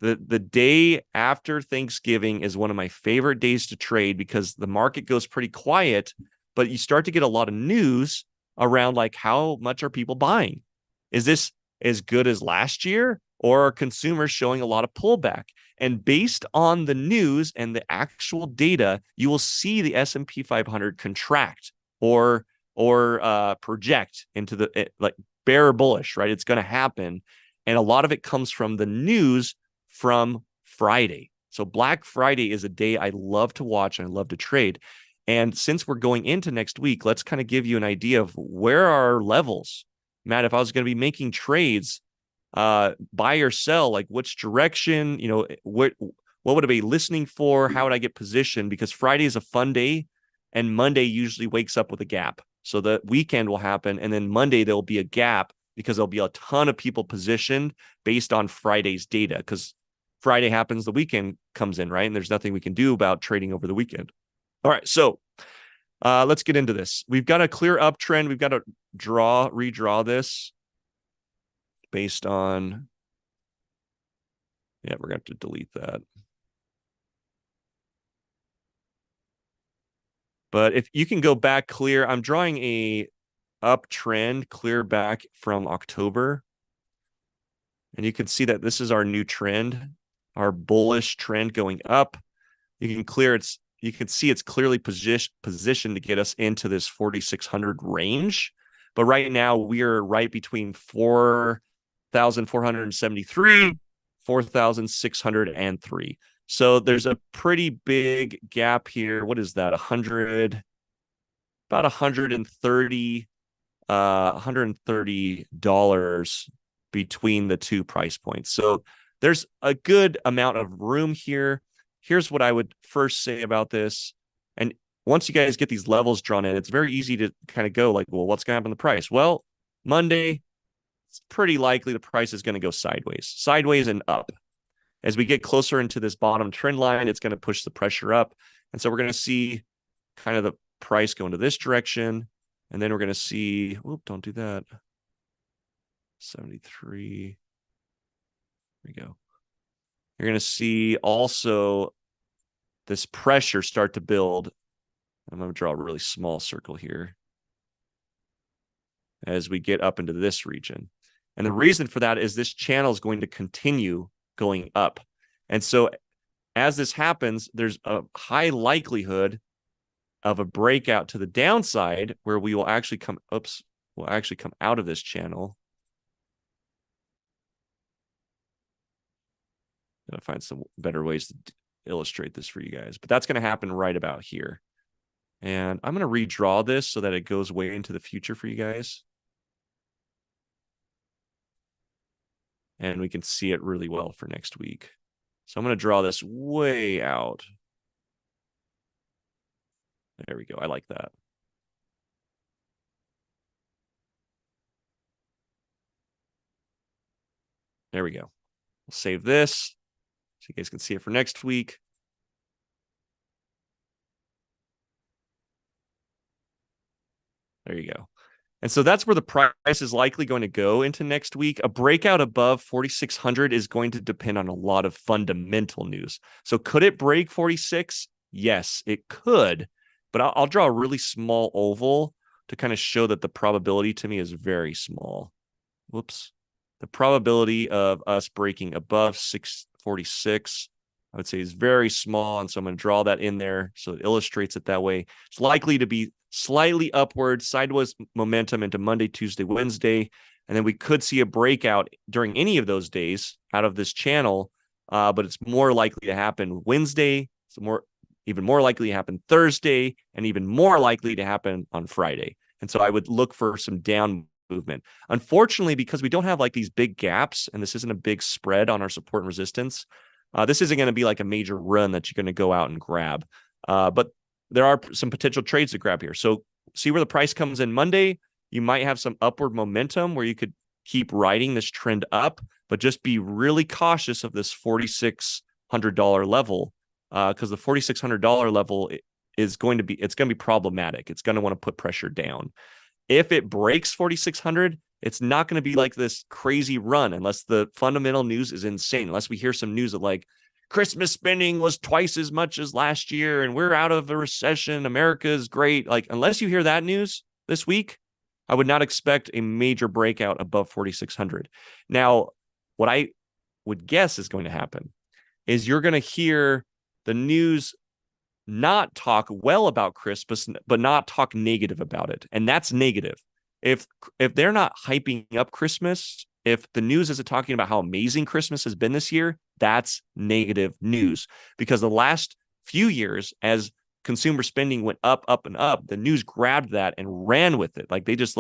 The day after Thanksgiving is one of my favorite days to trade, because the market goes pretty quiet, but you start to get a lot of news around like, how much are people buying? Is this as good as last year, or are consumers showing a lot of pullback? And based on the news and the actual data, you will see the S&P 500 contract or project into the like bear or bullish, right? It's going to happen. And a lot of it comes from the news from Friday. So Black Friday is a day I love to watch and I love to trade. And since we're going into next week, let's kind of give you an idea of where are our levels. Matt, if I was going to be making trades, buy or sell, like which direction, what would I be listening for? How would I get positioned? Because Friday is a fun day and Monday usually wakes up with a gap. So the weekend will happen. And then Monday, there'll be a gap because there'll be a ton of people positioned based on Friday's data, because Friday happens, the weekend comes in, right? And there's nothing we can do about trading over the weekend. All right. So let's get into this. We've got a clear uptrend. We've got to redraw this based on, we're going to have to delete that. But if you can go back clear, I'm drawing a uptrend clear back from October. And you can see that this is our new trend, our bullish trend going up. You can see it's clearly positioned to get us into this 4,600 range. But right now we're right between 4,473, 4,603. So there's a pretty big gap here. What is that? About $130 between the two price points. So there's a good amount of room here. Here's what I would first say about this. And once you guys get these levels drawn in, it's very easy to kind of go like, well, what's going to happen to the price? Well, Monday, it's pretty likely the price is going to go sideways and up. As we get closer into this bottom trend line, it's going to push the pressure up. And so we're going to see kind of the price go into this direction. And then we're going to see, whoop, don't do that. 73. There we go. You're going to see also this pressure start to build. I'm going to draw a really small circle here as we get up into this region. And the reason for that is this channel is going to continue going up. And so as this happens, there's a high likelihood of a breakout to the downside where we will actually come, we'll actually come out of this channel. I'm going to find some better ways to illustrate this for you guys, but that's going to happen right about here. And I'm going to redraw this so that it goes way into the future for you guys. And we can see it really well for next week. So I'm going to draw this way out. There we go. I like that. There we go. We'll save this so you guys can see it for next week. There you go. And so that's where the price is likely going to go into next week. A breakout above 4,600 is going to depend on a lot of fundamental news. So could it break 46? Yes, it could. But I'll draw a really small oval to kind of show that the probability to me is very small. Whoops. The probability of us breaking above 646, I would say, is very small. And so I'm going to draw that in there so it illustrates it that way. It's likely to be slightly upward, sideways momentum into Monday, Tuesday, Wednesday. And then we could see a breakout during any of those days out of this channel. But it's more likely to happen Wednesday. It's even more likely to happen Thursday, and even more likely to happen on Friday. And so I would look for some down movement. Unfortunately, because we don't have like these big gaps, and this isn't a big spread on our support and resistance, this isn't going to be like a major run that you're going to go out and grab. But there are some potential trades to grab here. So see where the price comes in Monday. You might have some upward momentum where you could keep riding this trend up, but just be really cautious of this $4,600 level. Because the $4,600 level is going to be problematic. It's going to want to put pressure down. If it breaks 4,600, it's not going to be like this crazy run unless the fundamental news is insane. Unless we hear some news of like Christmas spending was twice as much as last year and we're out of a recession. America is great. Like, unless you hear that news this week, I would not expect a major breakout above 4,600. Now, what I would guess is going to happen is you're going to hear the news not talk well about Christmas, but not talk negative about it. And that's negative. If they're not hyping up Christmas, if the news isn't talking about how amazing Christmas has been this year, that's negative news. Because the last few years, as consumer spending went up, up, and up, the news grabbed that and ran with it. Like they just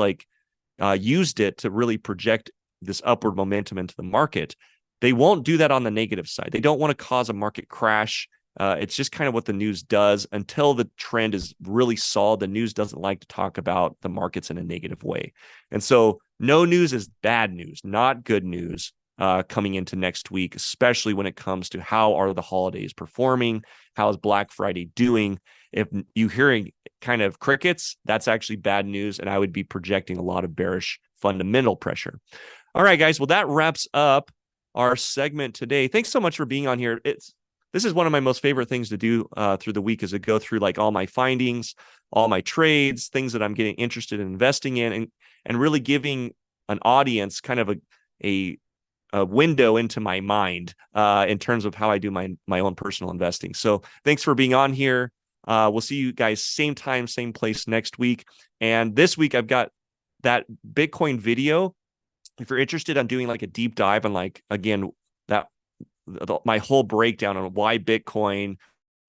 used it to really project this upward momentum into the market. They won't do that on the negative side. They don't want to cause a market crash. It's just kind of what the news does until the trend is really solid. The news doesn't like to talk about the markets in a negative way. And so no news is bad news, not good news coming into next week, especially when it comes to how are the holidays performing? How is Black Friday doing? If you're hearing kind of crickets, that's actually bad news. And I would be projecting a lot of bearish fundamental pressure. All right, guys. Well, that wraps up our segment today. Thanks so much for being on here. This is one of my most favorite things to do through the week, is to go through like all my findings, all my trades, things that I'm getting interested in investing in, and really giving an audience kind of a window into my mind in terms of how I do my own personal investing. So thanks for being on here. We'll see you guys same time, same place next week. And this week I've got that Bitcoin video. If you're interested on doing like a deep dive on like, again, my whole breakdown on why Bitcoin,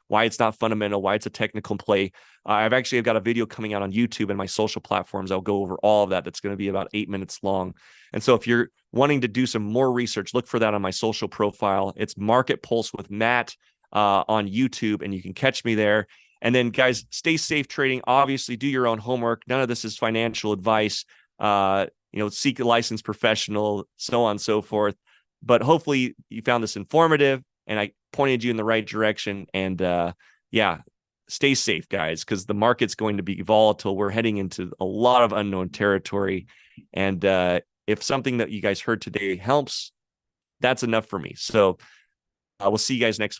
why it's not fundamental, why it's a technical play. I've got a video coming out on YouTube and my social platforms. I'll go over all of that. That's going to be about 8 minutes long. And so if you're wanting to do some more research, look for that on my social profile. It's Market Pulse with Matt on YouTube, and you can catch me there. And then, guys, stay safe trading. Obviously, do your own homework. None of this is financial advice. Seek a licensed professional, so on and so forth. But hopefully you found this informative and I pointed you in the right direction. And stay safe, guys, because the market's going to be volatile. We're heading into a lot of unknown territory. And if something that you guys heard today helps, that's enough for me. So we'll see you guys next week.